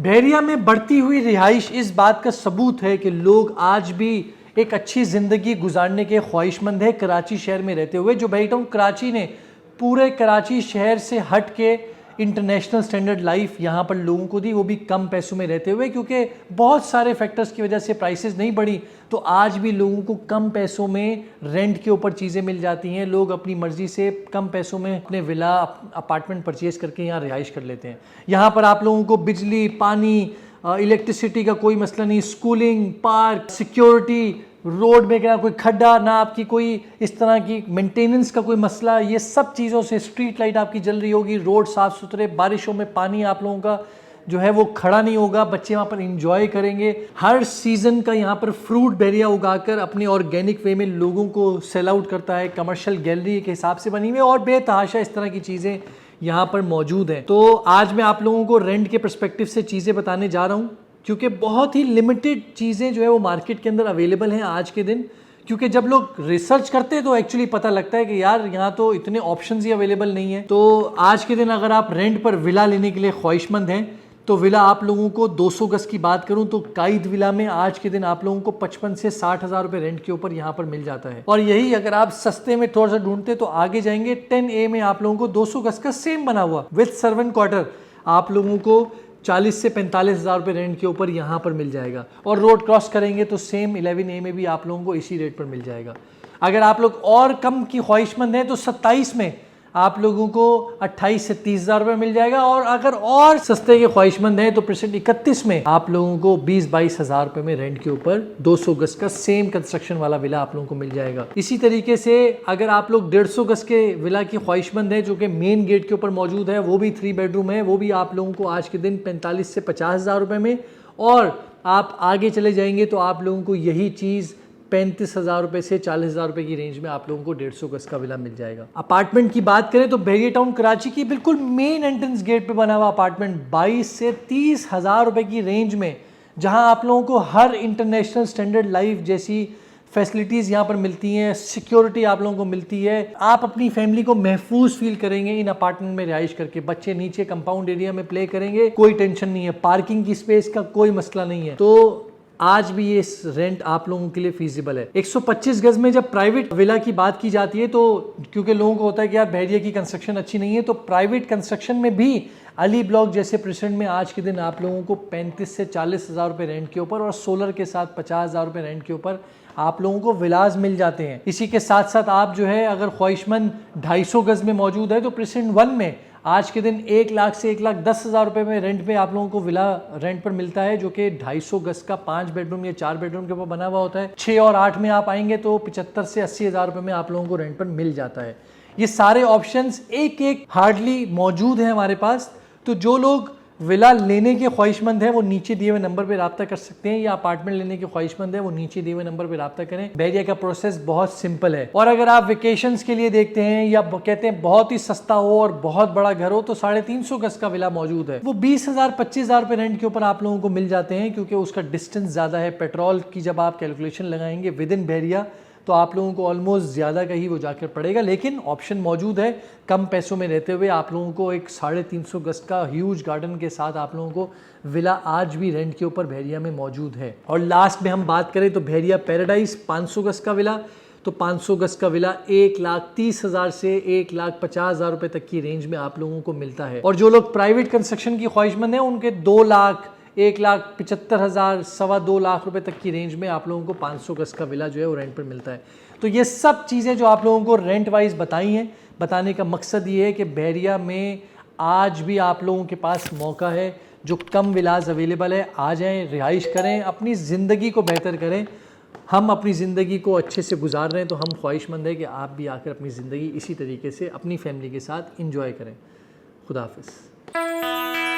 बहरिया में बढ़ती हुई रिहाइश इस बात का सबूत है कि लोग आज भी एक अच्छी ज़िंदगी गुजारने के ख्वाहिशमंद है कराची शहर में रहते हुए। जो बैठा हूँ कराची ने पूरे कराची शहर से हट के इंटरनेशनल स्टैंडर्ड लाइफ यहाँ पर लोगों को दी, वो भी कम पैसों में रहते हुए, क्योंकि बहुत सारे फैक्टर्स की वजह से प्राइसेस नहीं बढ़ी। तो आज भी लोगों को कम पैसों में रेंट के ऊपर चीज़ें मिल जाती हैं। लोग अपनी मर्जी से कम पैसों में अपने विला अपार्टमेंट परचेज करके यहाँ रिहाइश कर लेते हैं। यहाँ पर आप लोगों को बिजली, पानी, इलेक्ट्रिसिटी का कोई मसला नहीं, स्कूलिंग, पार्क, सिक्योरिटी, रोड में क्या कोई खड्डा ना, आपकी कोई इस तरह की मेंटेनेंस का कोई मसला, ये सब चीज़ों से, स्ट्रीट लाइट आपकी जल रही होगी, रोड साफ़ सुथरे, बारिशों में पानी आप लोगों का जो है वो खड़ा नहीं होगा, बच्चे वहाँ पर इंजॉय करेंगे। हर सीज़न का यहाँ पर फ्रूट बहरिया उगाकर अपने ऑर्गेनिक वे में लोगों को सेल आउट करता है। कमर्शियल गैलरी के हिसाब से बनी हुई और बेतहाशा इस तरह की चीज़ें यहाँ पर मौजूद हैं। तो आज मैं आप लोगों को रेंट के पर्सपेक्टिव से चीज़ें बताने जा रहा हूँ, क्योंकि बहुत ही लिमिटेड चीज़ें जो है वो मार्केट के अंदर अवेलेबल हैं आज के दिन। क्योंकि जब लोग रिसर्च करते हैं तो एक्चुअली पता लगता है कि यार यहाँ तो इतने ऑप्शंस ही अवेलेबल नहीं है। तो आज के दिन अगर आप रेंट पर विला लेने के लिए ख्वाहिशमंद हैं तो विला आप लोगों को 200 गज की बात करूं तो कायद विला में आज के दिन आप लोगों को 55 से 60 हज़ार रुपये रेंट के ऊपर यहाँ पर मिल जाता है। और यही अगर आप सस्ते में थोड़ा सा ढूंढते तो आगे जाएंगे 10A में आप लोगों को 200 गज का सेम बना हुआ विद सर्वेंट क्वार्टर आप लोगों को 40 से 45 हज़ार रुपये रेंट के ऊपर यहाँ पर मिल जाएगा। और रोड क्रॉस करेंगे तो सेम 11A में भी आप लोगों को इसी रेट पर मिल जाएगा। अगर आप लोग और कम की ख्वाहिशमंद हैं तो 27 में आप लोगों को 28 से 30 हज़ार रुपये मिल जाएगा। और अगर और सस्ते के ख्वाहिशमंद हैं तो परसेंट 31 में आप लोगों को 20-22 हज़ार रुपये में रेंट के ऊपर 200 गज का सेम कंस्ट्रक्शन वाला विला आप लोगों को मिल जाएगा। इसी तरीके से अगर आप लोग 150 गज के विला की ख्वाहिशमंद है जो कि मेन गेट के ऊपर मौजूद है, वो भी 3 बेडरूम है, वो भी आप लोगों को आज के दिन 45 से 50 हज़ार रुपये में। और आप आगे चले जाएंगे तो आप लोगों को यही चीज़ 35 हज़ार रुपये से 40 हज़ार रुपये की रेंज में आप लोगों को 150 गज का विला मिल जाएगा। अपार्टमेंट की बात करें तो बहरिया टाउन कराची की बिल्कुल मेन एंट्रेंस गेट पे बना हुआ अपार्टमेंट 22 से 30 हज़ार रुपये की रेंज में, जहां आप लोगों को हर इंटरनेशनल स्टैंडर्ड लाइफ जैसी फैसिलिटीज़ यहाँ पर मिलती हैं, सिक्योरिटी आप लोगों को मिलती है। आप अपनी फैमिली को महफूज फील करेंगे इन अपार्टमेंट में रिहाइश करके। बच्चे नीचे कंपाउंड एरिया में प्ले करेंगे, कोई टेंशन नहीं है, पार्किंग की स्पेस का कोई मसला नहीं है। तो आज भी ये रेंट आप लोगों के लिए फीजिबल है। 125 गज में जब प्राइवेट विला की बात की जाती है तो क्योंकि लोगों को होता है कि यार बहरिया की कंस्ट्रक्शन अच्छी नहीं है, तो प्राइवेट कंस्ट्रक्शन में भी अली ब्लॉक जैसे प्रेसिडेंट में आज के दिन आप लोगों को 35 से 40 हज़ार रुपये रेंट के ऊपर और सोलर के साथ 50 हज़ार रुपये रेंट के ऊपर आप लोगों को विलाज मिल जाते हैं। इसी के साथ साथ आप जो है अगर ख्वाहिशमंद 250 गज में मौजूद है तो प्रेसिडेंट 1 में आज के दिन 1 लाख से 1,10,000 रुपये में रेंट पे आप लोगों को विला रेंट पर मिलता है, जो कि 250 गज का 5 बेडरूम या 4 बेडरूम के ऊपर बना हुआ होता है। 6 और 8 में आप आएंगे तो 75 से 80 हज़ार रुपये में आप लोगों को रेंट पर मिल जाता है। ये सारे ऑप्शंस एक एक हार्डली मौजूद हैं हमारे पास। तो जो लोग विला लेने के ख्वाहिशमंद है वो नीचे दिए हुए नंबर पे रब्ता कर सकते हैं, या अपार्टमेंट लेने के ख्वाहिशमंद है वो नीचे दिए हुए नंबर पे रब्ता करें। बहरिया का प्रोसेस बहुत सिंपल है। और अगर आप वेकेशंस के लिए देखते हैं या कहते हैं बहुत ही सस्ता हो और बहुत बड़ा घर हो तो 350 गज का विला मौजूद है। वो 20,000 25,000 रुपये रेंट के ऊपर आप लोगों को मिल जाते हैं, क्योंकि उसका डिस्टेंस ज़्यादा है। पेट्रोल की जब आप कैलकुलेशन लगाएंगे विद इन बहरिया तो आप लोगों को ऑलमोस्ट ज़्यादा का ही वो जाकर पड़ेगा, लेकिन ऑप्शन मौजूद है। कम पैसों में रहते हुए आप लोगों को एक 350 गज का ह्यूज गार्डन के साथ आप लोगों को विला आज भी रेंट के ऊपर बहरिया में मौजूद है। और लास्ट में हम बात करें तो बहरिया पैराडाइज 500 गज का विला, तो 500 गज का विला 1,30,000 से 1,50,000 रुपये तक की रेंज में आप लोगों को मिलता है। और जो लोग प्राइवेट कंस्ट्रक्शन की ख्वाहिशमंद हैं उनके 2 लाख, 1,75,000, 2.25 लाख रुपए तक की रेंज में आप लोगों को 500 गज का विला जो है वो रेंट पर मिलता है। तो ये सब चीज़ें जो आप लोगों को रेंट वाइज बताई हैं, बताने का मकसद ये है कि बहरिया में आज भी आप लोगों के पास मौका है। जो कम विलाज अवेलेबल है, आ जाएं, रिहाइश करें, अपनी ज़िंदगी को बेहतर करें। हम अपनी ज़िंदगी को अच्छे से गुजार रहे हैं तो हम ख्वाहिशमंद है कि आप भी आकर अपनी ज़िंदगी इसी तरीके से अपनी फैमिली के साथ इंजॉय करें। खुदा हाफिज़।